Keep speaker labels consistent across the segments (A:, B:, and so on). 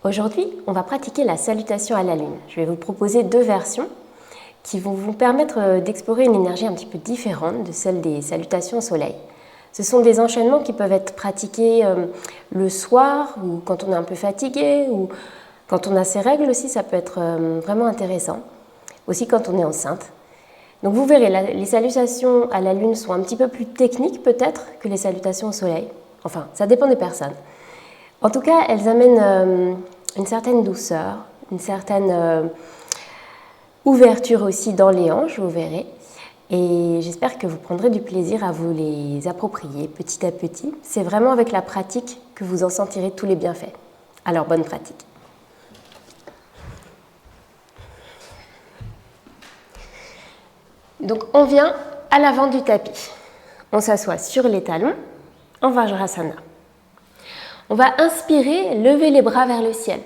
A: Aujourd'hui, on va pratiquer la salutation à la Lune. Je vais vous proposer 2 versions qui vont vous permettre d'explorer une énergie un petit peu différente de celle des salutations au Soleil. Ce sont des enchaînements qui peuvent être pratiqués le soir ou quand on est un peu fatigué ou quand on a ses règles aussi, ça peut être vraiment intéressant. Aussi quand on est enceinte. Donc vous verrez, les salutations à la Lune sont un petit peu plus techniques peut-être que les salutations au Soleil. Enfin, ça dépend des personnes. En tout cas, elles amènent une certaine douceur, une certaine ouverture aussi dans les hanches, vous verrez. Et j'espère que vous prendrez du plaisir à vous les approprier petit à petit. C'est vraiment avec la pratique que vous en sentirez tous les bienfaits. Alors, bonne pratique. Donc, on vient à l'avant du tapis. On s'assoit sur les talons en Vajrasana. On va inspirer, lever les bras vers le ciel.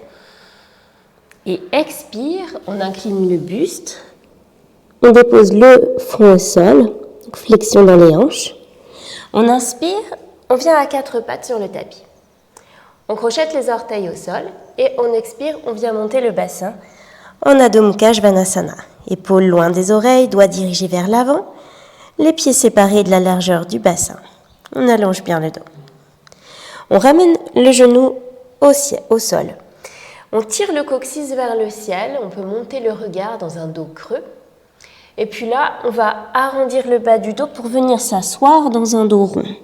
A: Et expire, on incline le buste. On dépose le front au sol, flexion dans les hanches. On inspire, on vient à 4 pattes sur le tapis. On crochette les orteils au sol et on expire, on vient monter le bassin en Adho Mukha Svanasana. Épaules loin des oreilles, doigts dirigés vers l'avant, les pieds séparés de la largeur du bassin. On allonge bien le dos. On ramène le genou au sol. On tire le coccyx vers le ciel, on peut monter le regard dans un dos creux. Et puis là, on va arrondir le bas du dos pour venir s'asseoir dans un dos rond.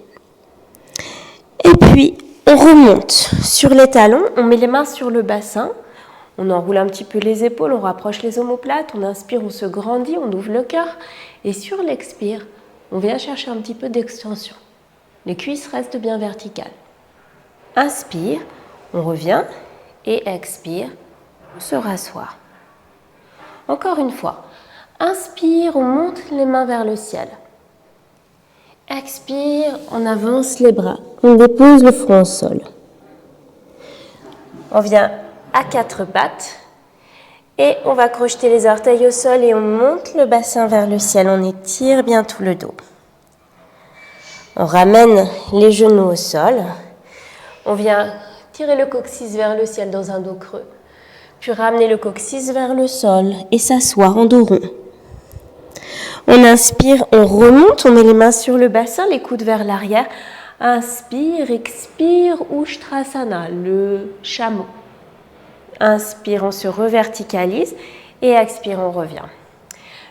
A: Et puis, on remonte sur les talons, on met les mains sur le bassin, on enroule un petit peu les épaules, on rapproche les omoplates, on inspire, on se grandit, on ouvre le cœur. Et sur l'expire, on vient chercher un petit peu d'extension. Les cuisses restent bien verticales. Inspire, on revient et expire, on se rassoit. Encore une fois, inspire, on monte les mains vers le ciel. Expire, on avance les bras, on dépose le front au sol. On vient à 4 pattes et on va crocheter les orteils au sol et on monte le bassin vers le ciel, on étire bien tout le dos. On ramène les genoux au sol. On vient tirer le coccyx vers le ciel dans un dos creux, puis ramener le coccyx vers le sol et s'asseoir en dos rond. On inspire, on remonte, on met les mains sur le bassin, les coudes vers l'arrière. Inspire, expire, Ushtrasana, le chameau. Inspire, on se reverticalise et expire, on revient.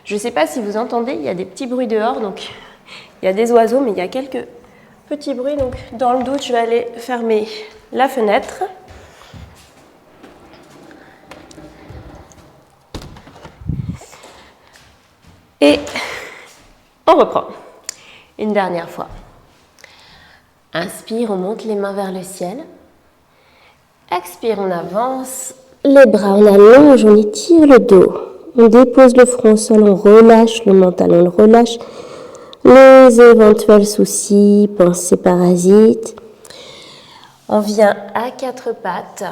A: Je ne sais pas si vous entendez, il y a des petits bruits dehors, donc il y a des oiseaux, mais il y a quelques petits bruits, donc dans le doute, je vais aller fermer la fenêtre. Et on reprend. Une dernière fois. Inspire, on monte les mains vers le ciel. Expire, on avance les bras, on allonge, on étire le dos. On dépose le front au sol, on relâche le mental, on le relâche. Les éventuels soucis, pensées parasites. On vient à 4 pattes.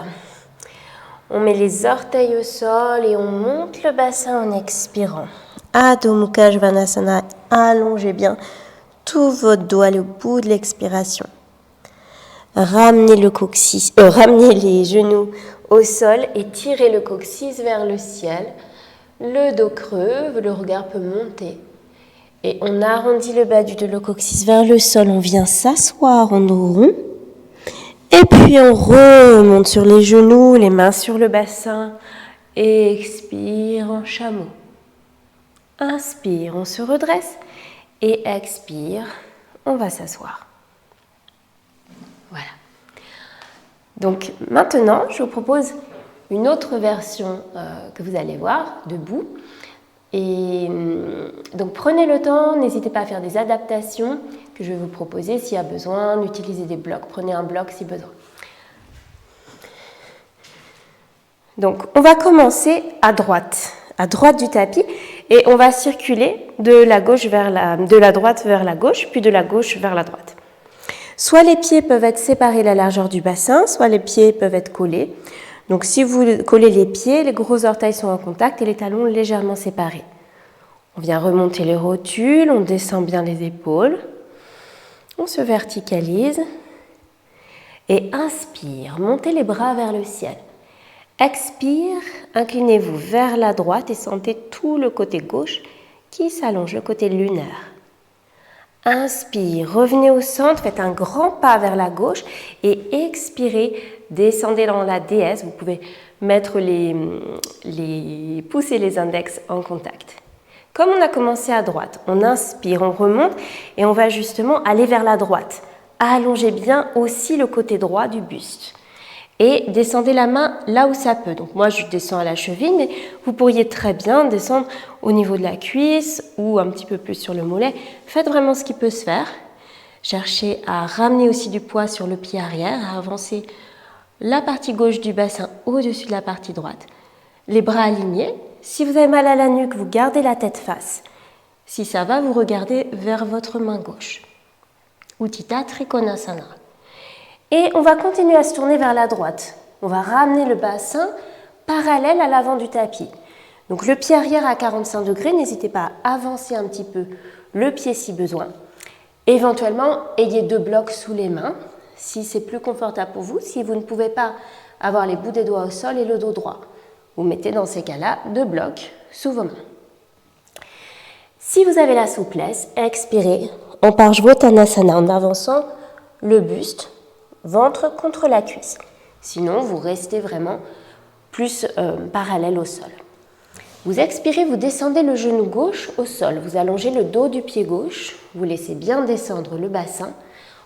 A: On met les orteils au sol et on monte le bassin en expirant. Adho Mukha Svanasana, allongez bien tout votre dos, allez au bout de l'expiration. Ramenez ramenez les genoux au sol et tirez le coccyx vers le ciel. Le dos creux, le regard peut monter. Et on arrondit le bas du dos, le coccyx vers le sol. On vient s'asseoir en dos rond. Et puis on remonte sur les genoux, les mains sur le bassin. Et expire en chameau. Inspire, on se redresse. Et expire, on va s'asseoir. Voilà. Donc maintenant, je vous propose une autre version que vous allez voir, debout. Et donc prenez le temps, n'hésitez pas à faire des adaptations que je vais vous proposer s'il y a besoin, d'utiliser des blocs. Prenez un bloc si besoin. Donc on va commencer à droite du tapis et on va circuler de la droite vers la gauche, puis de la gauche vers la droite. Soit les pieds peuvent être séparés à la largeur du bassin, soit les pieds peuvent être collés. Donc si vous collez les pieds, les gros orteils sont en contact et les talons légèrement séparés. On vient remonter les rotules, on descend bien les épaules, on se verticalise et inspire, montez les bras vers le ciel. Expire, inclinez-vous vers la droite et sentez tout le côté gauche qui s'allonge, le côté lunaire. Inspire, revenez au centre, faites un grand pas vers la gauche et expirez, descendez dans la déesse. Vous pouvez mettre les pouces et les index en contact. Comme on a commencé à droite, on inspire, on remonte et on va justement aller vers la droite. Allongez bien aussi le côté droit du buste. Et descendez la main là où ça peut. Donc moi, je descends à la cheville, mais vous pourriez très bien descendre au niveau de la cuisse ou un petit peu plus sur le mollet. Faites vraiment ce qui peut se faire. Cherchez à ramener aussi du poids sur le pied arrière, à avancer la partie gauche du bassin au-dessus de la partie droite. Les bras alignés. Si vous avez mal à la nuque, vous gardez la tête face. Si ça va, vous regardez vers votre main gauche. Utthita Trikonasana. Et on va continuer à se tourner vers la droite. On va ramener le bassin parallèle à l'avant du tapis. Donc le pied arrière à 45 degrés, n'hésitez pas à avancer un petit peu le pied si besoin. Éventuellement, ayez 2 blocs sous les mains, si c'est plus confortable pour vous, si vous ne pouvez pas avoir les bouts des doigts au sol et le dos droit. Vous mettez dans ces cas-là 2 blocs sous vos mains. Si vous avez la souplesse, expirez en Parshvottanasana en avançant le buste, ventre contre la cuisse. Sinon, vous restez vraiment plus parallèle au sol. Vous expirez, vous descendez le genou gauche au sol. Vous allongez le dos du pied gauche. Vous laissez bien descendre le bassin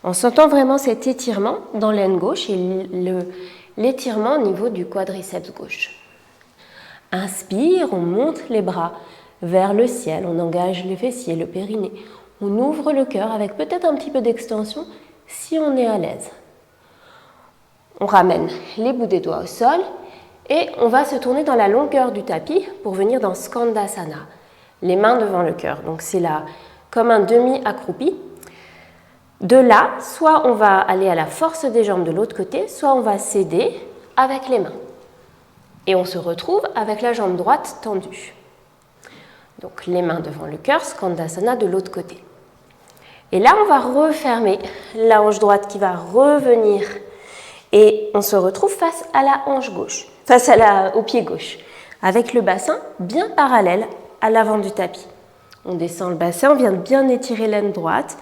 A: en sentant vraiment cet étirement dans l'aine gauche et l'étirement au niveau du quadriceps gauche. Inspire, on monte les bras vers le ciel. On engage les fessiers, le périnée. On ouvre le cœur avec peut-être un petit peu d'extension si on est à l'aise. On ramène les bouts des doigts au sol et on va se tourner dans la longueur du tapis pour venir dans Skandasana. Les mains devant le cœur. Donc c'est là comme un demi-accroupi. De là, soit on va aller à la force des jambes de l'autre côté, soit on va céder avec les mains. Et on se retrouve avec la jambe droite tendue. Donc les mains devant le cœur, Skandasana de l'autre côté. Et là, on va refermer la hanche droite qui va revenir et on se retrouve face à la hanche gauche, au pied gauche, avec le bassin bien parallèle à l'avant du tapis. On descend le bassin, on vient de bien étirer l'aine droite,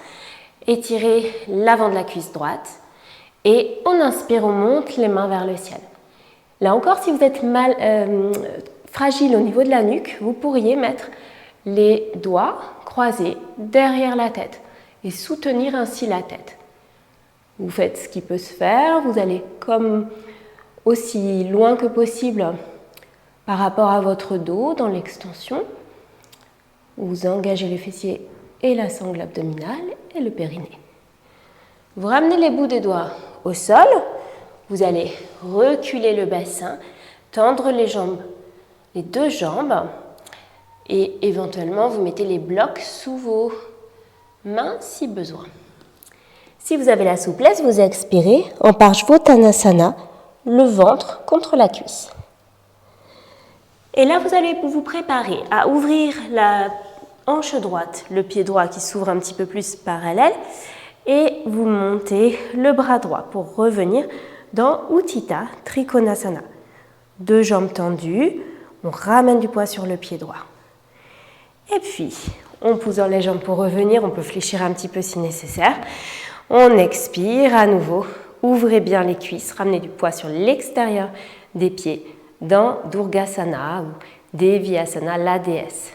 A: étirer l'avant de la cuisse droite et on inspire, on monte les mains vers le ciel. Là encore, si vous êtes fragile au niveau de la nuque, vous pourriez mettre les doigts croisés derrière la tête et soutenir ainsi la tête. Vous faites ce qui peut se faire, vous allez comme aussi loin que possible par rapport à votre dos dans l'extension. Vous engagez les fessiers et la sangle abdominale et le périnée. Vous ramenez les bouts des doigts au sol, vous allez reculer le bassin, tendre les jambes, les 2 jambes et éventuellement vous mettez les blocs sous vos mains si besoin. Si vous avez la souplesse, vous expirez en Parshvottanasana, le ventre contre la cuisse. Et là, vous allez vous préparer à ouvrir la hanche droite, le pied droit qui s'ouvre un petit peu plus parallèle, et vous montez le bras droit pour revenir dans Utthita Trikonasana. 2 jambes tendues, on ramène du poids sur le pied droit. Et puis, on pousse dans les jambes pour revenir, on peut fléchir un petit peu si nécessaire. On expire à nouveau, ouvrez bien les cuisses, ramenez du poids sur l'extérieur des pieds dans Durgasana ou Devyasana, la déesse.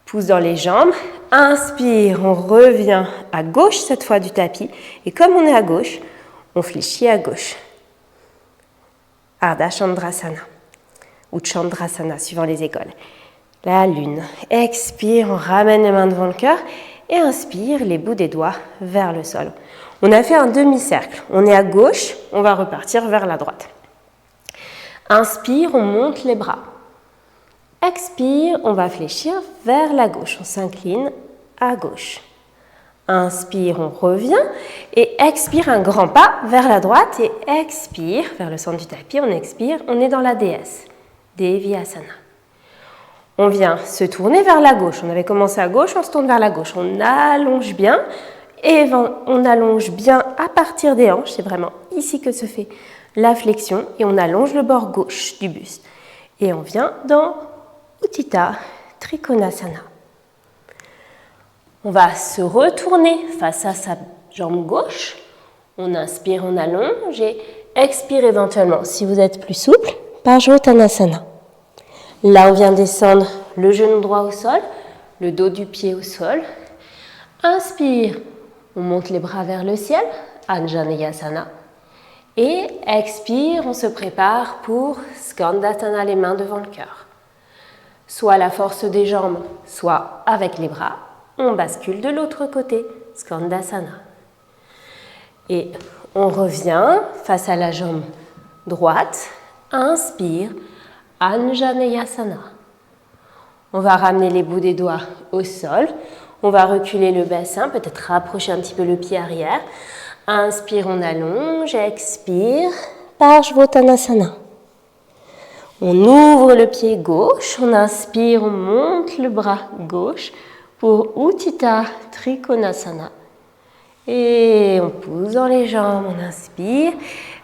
A: Pousse dans les jambes, inspire, on revient à gauche cette fois du tapis et comme on est à gauche, on fléchit à gauche. Ardha Chandrasana ou Chandrasana suivant les écoles. La lune, expire, on ramène les mains devant le cœur et inspire, les bouts des doigts vers le sol. On a fait un demi-cercle. On est à gauche, on va repartir vers la droite. Inspire, on monte les bras. Expire, on va fléchir vers la gauche. On s'incline à gauche. Inspire, on revient et expire un grand pas vers la droite et expire vers le centre du tapis. On expire, on est dans la déesse, Devyasana. On vient se tourner vers la gauche. On avait commencé à gauche, on se tourne vers la gauche. On allonge bien et on allonge bien à partir des hanches. C'est vraiment ici que se fait la flexion et on allonge le bord gauche du buste. Et on vient dans Utthita Trikonasana. On va se retourner face à sa jambe gauche. On inspire, on allonge et expire éventuellement, si vous êtes plus souple, Parsvottanasana. Là, on vient descendre le genou droit au sol, le dos du pied au sol. Inspire, on monte les bras vers le ciel, Anjaneyasana. Et expire, on se prépare pour Skandasana, les mains devant le cœur. Soit la force des jambes, soit avec les bras. On bascule de l'autre côté, Skandasana. Et on revient face à la jambe droite. Inspire, Anjaneyasana. On va ramener les bouts des doigts au sol. On va reculer le bassin, peut-être rapprocher un petit peu le pied arrière. Inspire, on allonge. Expire, Parsvottanasana. On ouvre le pied gauche. On inspire, on monte le bras gauche pour Utthita Trikonasana. Et on pousse dans les jambes, on inspire.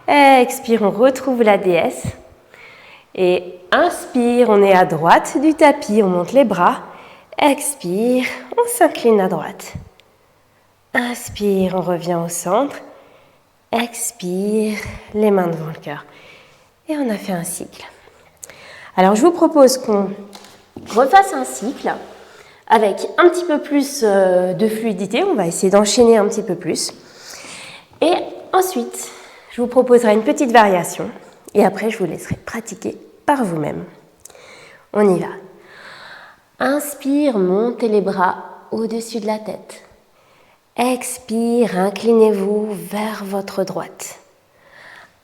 A: Expire, on retrouve la déesse. Et inspire, on est à droite du tapis, on monte les bras. Expire, on s'incline à droite. Inspire, on revient au centre. Expire, les mains devant le cœur. Et on a fait un cycle. Alors je vous propose qu'on refasse un cycle avec un petit peu plus de fluidité. On va essayer d'enchaîner un petit peu plus. Et ensuite, je vous proposerai une petite variation. Et après, je vous laisserai pratiquer par vous-même. On y va. Inspire, montez les bras au-dessus de la tête. Expire, inclinez-vous vers votre droite.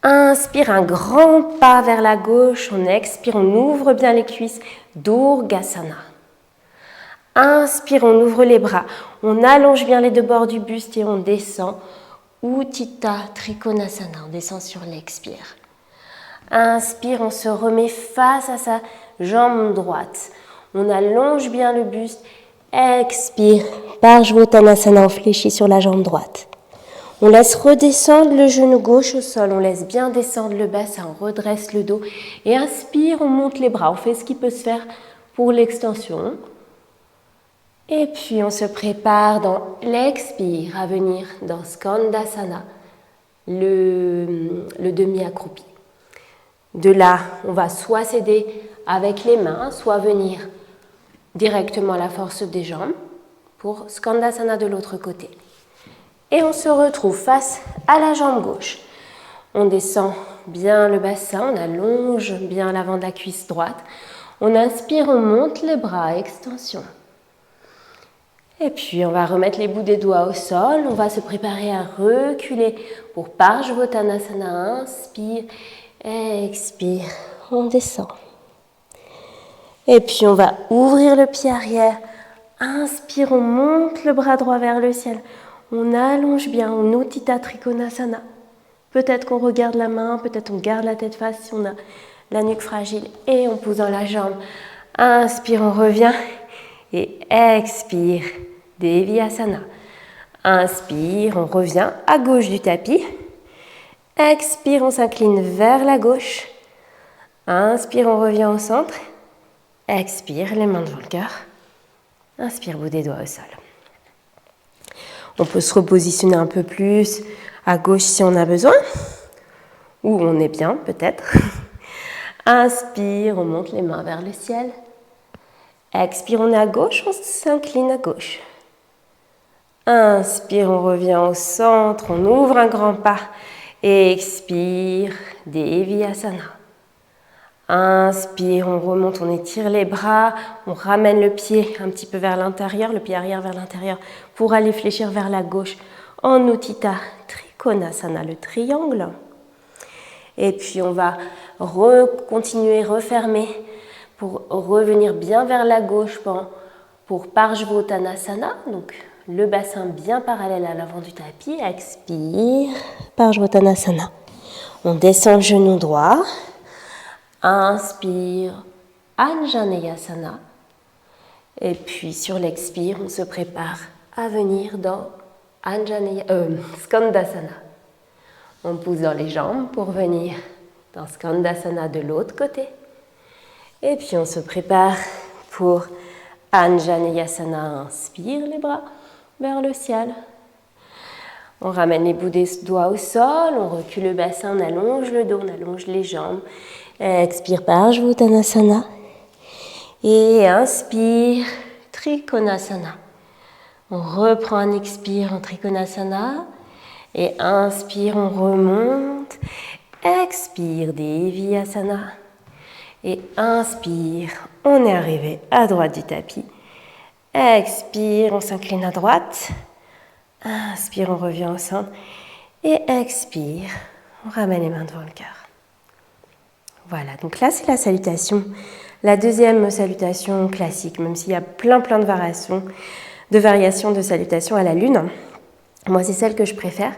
A: Inspire, un grand pas vers la gauche. On expire, on ouvre bien les cuisses. Durgasana. Inspire, on ouvre les bras. On allonge bien les deux bords du buste et on descend. Utthita Trikonasana. On descend sur l'expire. Inspire, on se remet face à sa jambe droite. On allonge bien le buste. Expire, Parsvottanasana, on fléchit sur la jambe droite. On laisse redescendre le genou gauche au sol. On laisse bien descendre le bassin. On redresse le dos. Et inspire, on monte les bras. On fait ce qui peut se faire pour l'extension. Et puis on se prépare dans l'expire à venir dans Skandasana, le demi-accroupi. De là, on va soit s'aider avec les mains, soit venir directement à la force des jambes pour Skandasana de l'autre côté. Et on se retrouve face à la jambe gauche. On descend bien le bassin, on allonge bien l'avant de la cuisse droite. On inspire, on monte les bras, extension. Et puis on va remettre les bouts des doigts au sol. On va se préparer à reculer pour Parsvottanasana. Inspire, expire, on descend. Et puis on va ouvrir le pied arrière. Inspire, on monte le bras droit vers le ciel. On allonge bien, on Utthita Trikonasana. Peut-être qu'on regarde la main, peut-être on garde la tête face si on a la nuque fragile. Et on pousse dans la jambe. Inspire, on revient. Et expire, Devyasana. Inspire, on revient à gauche du tapis. Expire, on s'incline vers la gauche. Inspire, on revient au centre. Expire, les mains devant le cœur. Inspire, bout des doigts au sol. On peut se repositionner un peu plus à gauche si on a besoin. Ou on est bien, peut-être. Inspire, on monte les mains vers le ciel. Expire, on est à gauche, on s'incline à gauche. Inspire, on revient au centre, on ouvre un grand pas. Expire, Devyasana. Inspire, on remonte, on étire les bras, on ramène le pied un petit peu vers l'intérieur, le pied arrière vers l'intérieur pour aller fléchir vers la gauche en Utthita Trikonasana, le triangle. Et puis on va continuer, refermer pour revenir bien vers la gauche pour Parsvottanasana, donc le bassin bien parallèle à l'avant du tapis. Expire, Parsvottanasana. On descend le genou droit. Inspire, Anjaneyasana. Et puis sur l'expire, on se prépare à venir dans Skandasana. On pousse dans les jambes pour venir dans Skandasana de l'autre côté. Et puis on se prépare pour Anjaneyasana. Inspire les bras vers le ciel. On ramène les bouts des doigts au sol, on recule le bassin, on allonge le dos, on allonge les jambes. Expire Parshvottanasana. Et inspire Trikonasana. On reprend un expire en Trikonasana. Et inspire, on remonte. Expire, Devyasana. Et inspire, on est arrivé à droite du tapis. Expire, on s'incline à droite. Inspire, on revient au centre. Et expire, on ramène les mains devant le cœur. Voilà, donc là c'est la salutation. La deuxième salutation classique, même s'il y a plein de variations de salutation à la lune. Moi, c'est celle que je préfère.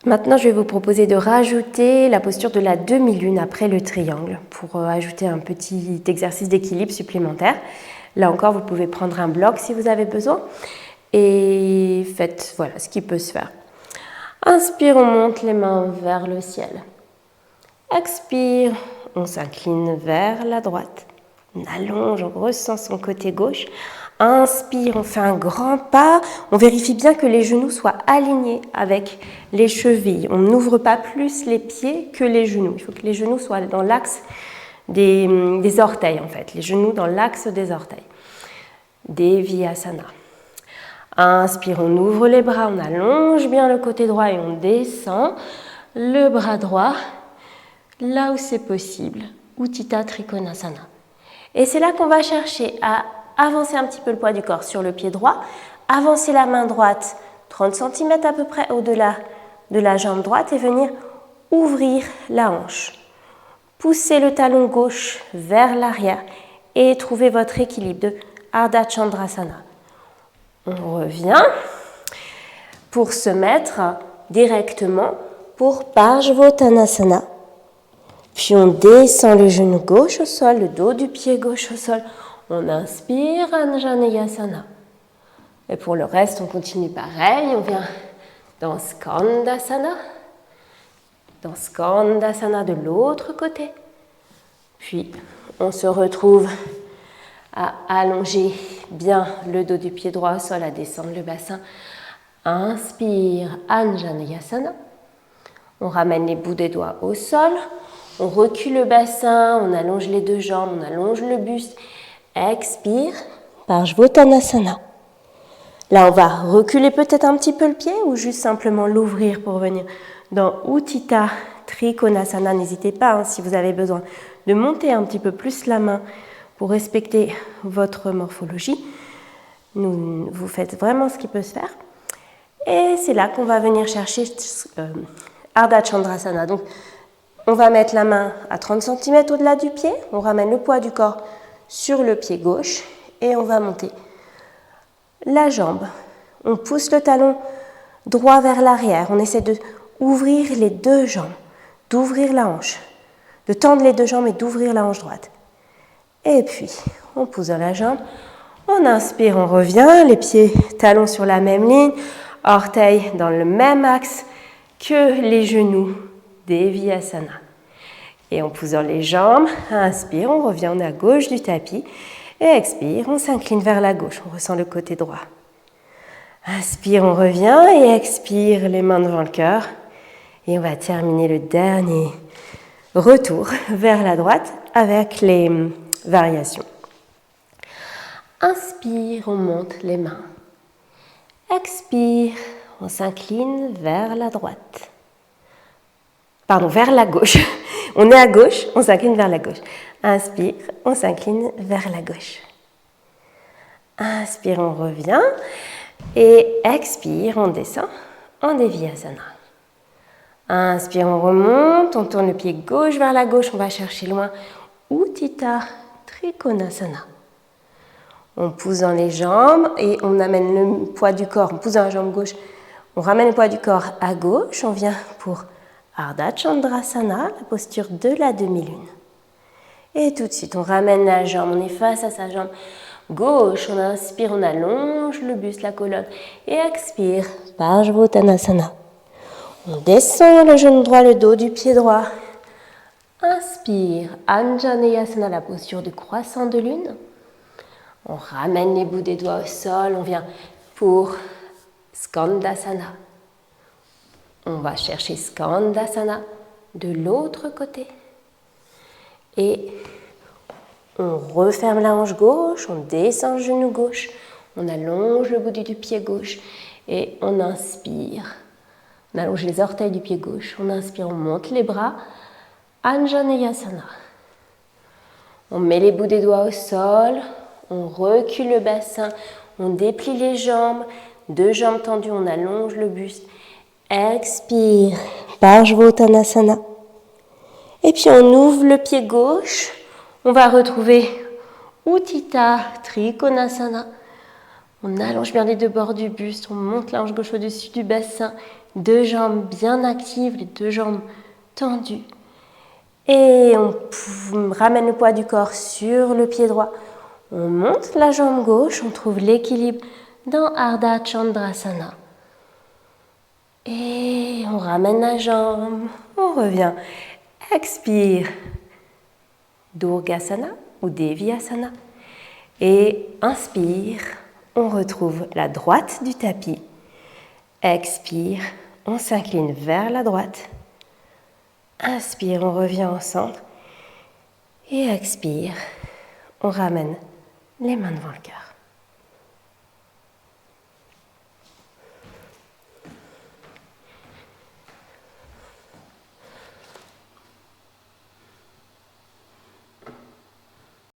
A: Maintenant, je vais vous proposer de rajouter la posture de la demi-lune après le triangle pour ajouter un petit exercice d'équilibre supplémentaire. Là encore, vous pouvez prendre un bloc si vous avez besoin et faites voilà, ce qui peut se faire. Inspire, on monte les mains vers le ciel. Expire, on s'incline vers la droite. On allonge, on ressent son côté gauche. Inspire, on fait un grand pas. On vérifie bien que les genoux soient alignés avec les chevilles. On n'ouvre pas plus les pieds que les genoux. Il faut que les genoux soient dans l'axe des orteils, en fait. Les genoux dans l'axe des orteils. Devyasana. Inspire, on ouvre les bras, on allonge bien le côté droit et on descend le bras droit là où c'est possible. Utthita Trikonasana. Et c'est là qu'on va chercher à avancer un petit peu le poids du corps sur le pied droit, avancer la main droite 30 cm à peu près au-delà de la jambe droite et venir ouvrir la hanche. Poussez le talon gauche vers l'arrière et trouvez votre équilibre de Ardha Chandrasana. On revient pour se mettre directement pour Parshvottanasana. Puis on descend le genou gauche au sol, le dos du pied gauche au sol. On inspire, Anjaneyasana. Et pour le reste, on continue pareil. On vient dans Skandasana. Dans Skandasana de l'autre côté. Puis, on se retrouve à allonger bien le dos du pied droit au sol, à descendre le bassin. Inspire, Anjaneyasana. On ramène les bouts des doigts au sol. On recule le bassin, on allonge les deux jambes, on allonge le buste. Expire, Parshvottanasana. Là, on va reculer peut-être un petit peu le pied ou juste simplement l'ouvrir pour venir dans Utthita Trikonasana. N'hésitez pas, si vous avez besoin, de monter un petit peu plus la main pour respecter votre morphologie. Vous faites vraiment ce qui peut se faire. Et c'est là qu'on va venir chercher Ardha Chandrasana. Donc, on va mettre la main à 30 cm au-delà du pied. On ramène le poids du corps sur le pied gauche et on va monter la jambe. On pousse le talon droit vers l'arrière. On essaie d'ouvrir les deux jambes, d'ouvrir la hanche, de tendre les deux jambes et d'ouvrir la hanche droite. Et puis, on pousse dans la jambe. On inspire, on revient, les pieds, talons sur la même ligne, orteils dans le même axe que les genoux. Devyasana. Et on pousse dans les jambes. Inspire, on revient, on est à gauche du tapis. Et expire, on s'incline vers la gauche. On ressent le côté droit. Inspire, on revient et expire, les mains devant le cœur. Et on va terminer le dernier retour vers la droite avec les variations. Inspire, on monte les mains. Expire, on s'incline vers la droite. Pardon, vers la gauche. On est à gauche, on s'incline vers la gauche. Inspire, on s'incline vers la gauche. Inspire, on revient. Et expire, on descend en Devyasana. Inspire, on remonte, on tourne le pied gauche vers la gauche, on va chercher loin. Utthita Trikonasana. On pousse dans les jambes et on amène le poids du corps, on pousse dans la jambe gauche. On ramène le poids du corps à gauche, on vient pour Ardha Chandrasana, la posture de la demi-lune. Et tout de suite, on ramène la jambe, on est face à sa jambe gauche. On inspire, on allonge le buste, la colonne. Et expire, Parshvottanasana. On descend le genou droit, le dos du pied droit. Inspire, Anjaneyasana, la posture du croissant de lune. On ramène les bouts des doigts au sol, on vient pour Skandasana. On va chercher Skandasana de l'autre côté. Et on referme la hanche gauche, on descend le genou gauche, on allonge le bout du pied gauche et on inspire. On allonge les orteils du pied gauche, on inspire, on monte les bras, Anjaneyasana. On met les bouts des doigts au sol, on recule le bassin, on déplie les jambes, deux jambes tendues, on allonge le buste. Expire, Parshvottanasana. Et puis on ouvre le pied gauche, on va retrouver Utthita Trikonasana. On allonge bien les deux bords du buste, on monte la hanche gauche au-dessus du bassin, deux jambes bien actives, les deux jambes tendues. Et on ramène le poids du corps sur le pied droit. On monte la jambe gauche, on trouve l'équilibre dans Ardha Chandrasana. Et on ramène la jambe, on revient. Expire, Durgasana ou Devyasana. Et inspire, on retrouve la droite du tapis. Expire, on s'incline vers la droite. Inspire, on revient au centre. Et expire, on ramène les mains devant le cœur.